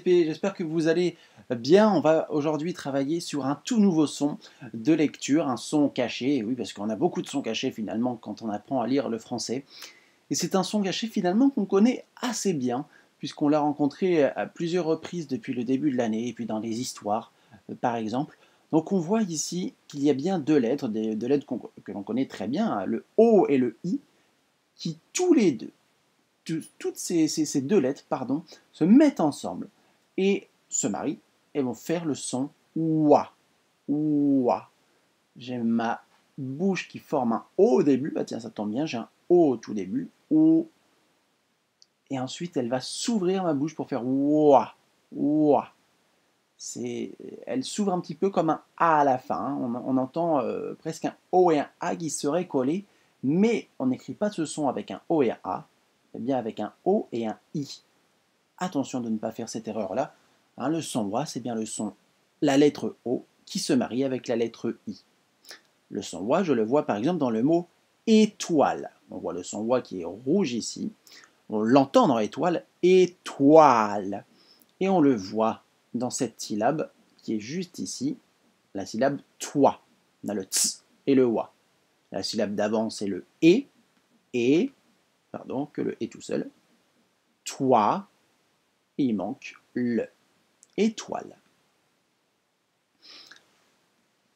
J'espère que vous allez bien. On va aujourd'hui travailler sur un tout nouveau son de lecture, un son caché. Et oui, parce qu'on a beaucoup de sons cachés finalement quand on apprend à lire le français. Et c'est un son caché finalement qu'on connaît assez bien, puisqu'on l'a rencontré à plusieurs reprises depuis le début de l'année, et puis dans les histoires, par exemple. Donc on voit ici qu'il y a bien deux lettres, deux lettres que l'on connaît très bien, hein, le O et le I, qui tous les deux toutes ces deux lettres se mettent ensemble et se marient et vont faire le son ouah. Ouah. J'ai ma bouche qui forme un O au début. Bah tiens, ça tombe bien, j'ai un O au tout début. O. Et ensuite, elle va s'ouvrir ma bouche pour faire ouah. Ouah. Elle s'ouvre un petit peu comme un A à la fin, hein. On entend presque un O et un A qui seraient collés, mais on n'écrit pas ce son avec un O et un A, mais bien avec un O et un I. Attention de ne pas faire cette erreur-là. Hein, le son wa, c'est bien le son, la lettre O qui se marie avec la lettre I. Le son wa, je le vois par exemple dans le mot étoile. On voit le son wa qui est rouge ici. On l'entend dans étoile, étoile. Et on le voit dans cette syllabe qui est juste ici, la syllabe toi. On a le ts et le wa. La syllabe d'avant, c'est le et, pardon, que le et tout seul. Toi, et il manque le. Étoile.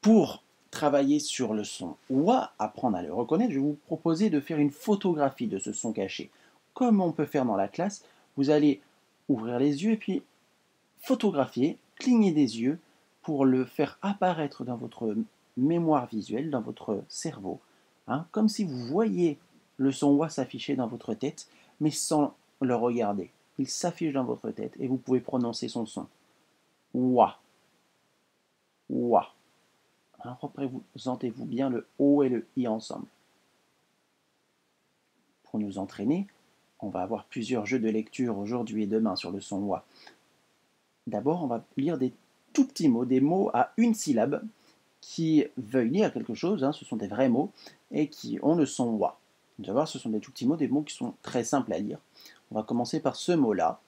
Pour travailler sur le son wa, apprendre à le reconnaître, je vais vous proposer de faire une photographie de ce son caché. Comme on peut faire dans la classe, vous allez ouvrir les yeux et puis photographier, cligner des yeux pour le faire apparaître dans votre mémoire visuelle, dans votre cerveau, hein, comme si vous voyiez le son wa s'afficher dans votre tête, mais sans le regarder. Il s'affiche dans votre tête et vous pouvez prononcer son son. Wa. Wa. Hein, représentez-vous bien le O et le I ensemble. Pour nous entraîner, on va avoir plusieurs jeux de lecture aujourd'hui et demain sur le son wa. D'abord, on va lire des tout petits mots, des mots à une syllabe qui veuillent dire quelque chose, hein, ce sont des vrais mots, et qui ont le son wa. Vous allez voir, ce sont des tout petits mots, des mots qui sont très simples à lire. On va commencer par ce mot-là,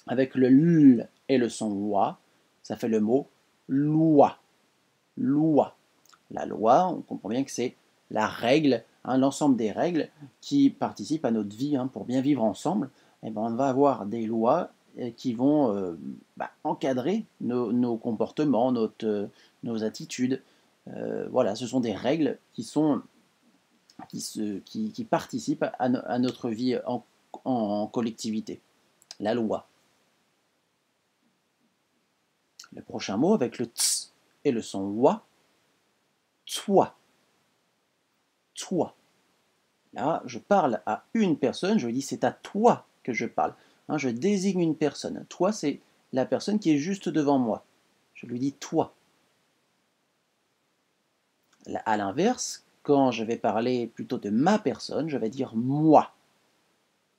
avec le l et le son wa, ça fait le mot loi. Loi. La loi, on comprend bien que c'est la règle, hein, l'ensemble des règles qui participent à notre vie, hein, pour bien vivre ensemble. Et ben, on va avoir des lois qui vont encadrer nos comportements, nos attitudes. Voilà, ce sont des règles qui participent à notre vie en collectivité. La loi. Le prochain mot avec le ts et le son wa, toi. Toi. Là, je parle à une personne, je lui dis c'est à toi que je parle. Hein, je désigne une personne. Toi, c'est la personne qui est juste devant moi. Je lui dis toi. À l'inverse, quand je vais parler plutôt de ma personne, je vais dire moi.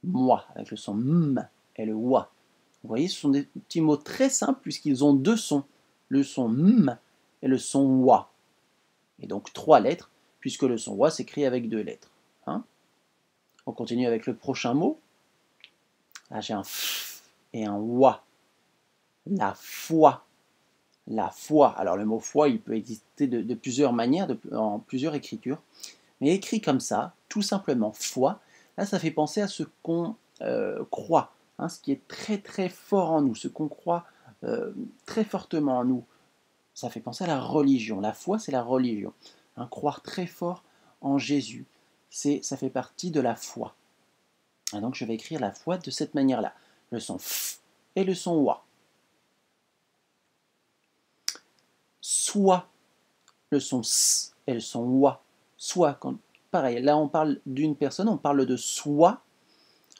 Moi, avec le son m et le wa. Vous voyez, ce sont des petits mots très simples puisqu'ils ont deux sons. Le son m et le son wa. Et donc trois lettres, puisque le son wa s'écrit avec deux lettres. Hein. On continue avec le prochain mot. Là, j'ai un f et un wa. La foi. La foi. Alors, le mot foi, il peut exister de plusieurs manières, en plusieurs écritures. Mais écrit comme ça, tout simplement, foi, là, ça fait penser à ce qu'on croit. Hein, ce qui est très très fort en nous, ce qu'on croit très fortement en nous. Ça fait penser à la religion. La foi, c'est la religion. Hein, croire très fort en Jésus, ça fait partie de la foi. Et donc, je vais écrire la foi de cette manière-là. Le son f et le son wa. Soit, le son s et le son wa. Soit, pareil, là on parle d'une personne, on parle de soi.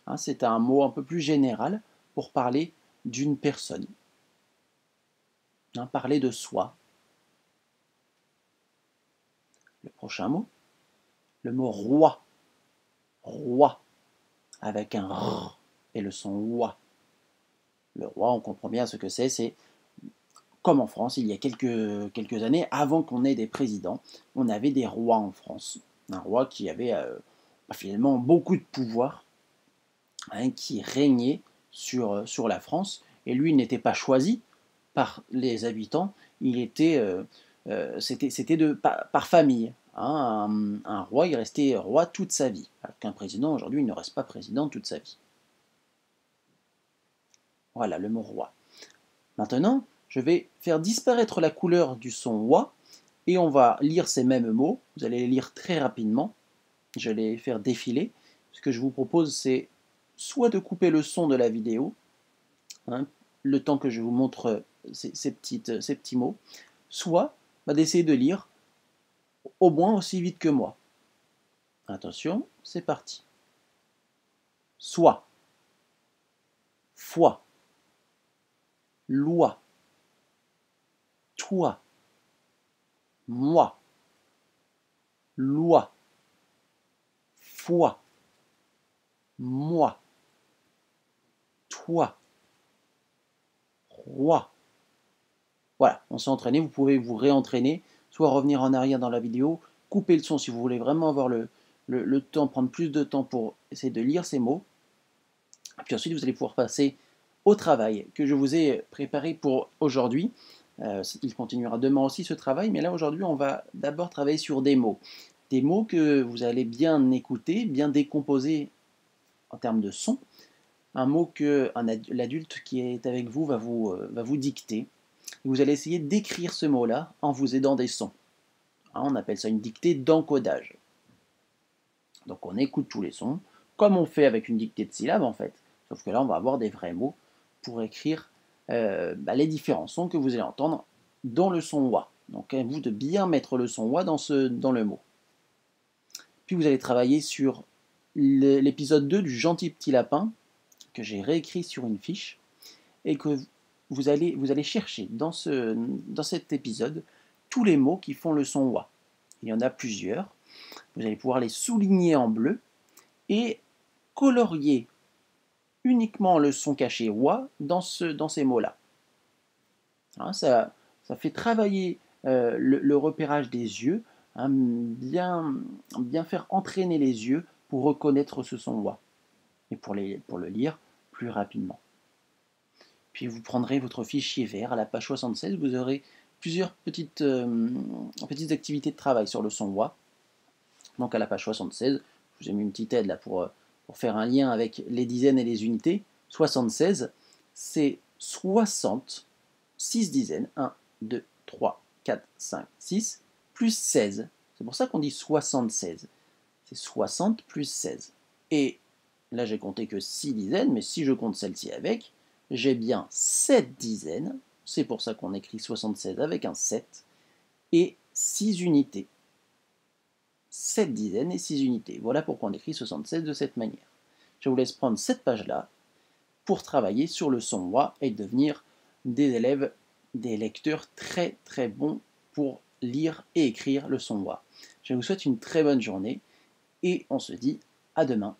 Hein, c'est un mot un peu plus général pour parler d'une personne. Hein, parler de soi. Le prochain mot, le mot roi. Roi, avec un r et le son wa. Le roi, on comprend bien ce que c'est comme en France, il y a quelques années, avant qu'on ait des présidents, on avait des rois en France. Un roi qui avait finalement beaucoup de pouvoir, hein, qui régnait sur la France Et lui, il n'était pas choisi par les habitants, c'était par famille. Hein. Un roi, il restait roi toute sa vie. Alors qu'un président, aujourd'hui, il ne reste pas président toute sa vie. Voilà le mot roi. Maintenant, je vais faire disparaître la couleur du son wa et on va lire ces mêmes mots. Vous allez les lire très rapidement. Je vais les faire défiler. Ce que je vous propose, c'est soit de couper le son de la vidéo, hein, le temps que je vous montre ces petits mots, soit d'essayer de lire au moins aussi vite que moi. Attention, c'est parti. Soit, foi, loi, toi, moi, loi, foi, moi, toi, roi. Voilà, on s'est entraîné, vous pouvez vous réentraîner, soit revenir en arrière dans la vidéo, couper le son si vous voulez vraiment avoir le temps, prendre plus de temps pour essayer de lire ces mots. Et puis ensuite, vous allez pouvoir passer au travail que je vous ai préparé pour aujourd'hui. Il continuera demain aussi ce travail, mais là aujourd'hui, on va d'abord travailler sur des mots. Des mots que vous allez bien écouter, bien décomposer en termes de son. Un mot que l'adulte qui est avec vous va vous dicter. Et vous allez essayer d'écrire ce mot-là en vous aidant des sons. Hein, on appelle ça une dictée d'encodage. Donc on écoute tous les sons, comme on fait avec une dictée de syllabes en fait. Sauf que là, on va avoir des vrais mots pour écrire les différents sons que vous allez entendre dans le son wa. Donc à vous de bien mettre le son wa dans le mot. Puis vous allez travailler sur l'épisode 2 du Gentil Petit Lapin, que j'ai réécrit sur une fiche, et que vous allez chercher dans cet épisode tous les mots qui font le son wa. Il y en a plusieurs. Vous allez pouvoir les souligner en bleu et colorier uniquement le son caché wa dans ces mots-là. Hein, ça fait travailler le repérage des yeux, hein, bien faire entraîner les yeux pour reconnaître ce son wa et pour le lire plus rapidement. Puis vous prendrez votre fichier vert à la page 76, vous aurez plusieurs petites activités de travail sur le son wa. Donc à la page 76, je vous ai mis une petite aide là pour faire un lien avec les dizaines et les unités. 76, c'est 60, 6 dizaines, 1, 2, 3, 4, 5, 6, plus 16. C'est pour ça qu'on dit 76. C'est 60 plus 16. Et là, j'ai compté que 6 dizaines, mais si je compte celle-ci avec, j'ai bien 7 dizaines. C'est pour ça qu'on écrit 76 avec un 7. Et 6 unités. 7 dizaines et 6 unités. Voilà pourquoi on écrit 76 de cette manière. Je vous laisse prendre cette page-là pour travailler sur le son wa et devenir des élèves, des lecteurs très très bons pour lire et écrire le son wa. Je vous souhaite une très bonne journée et on se dit à demain.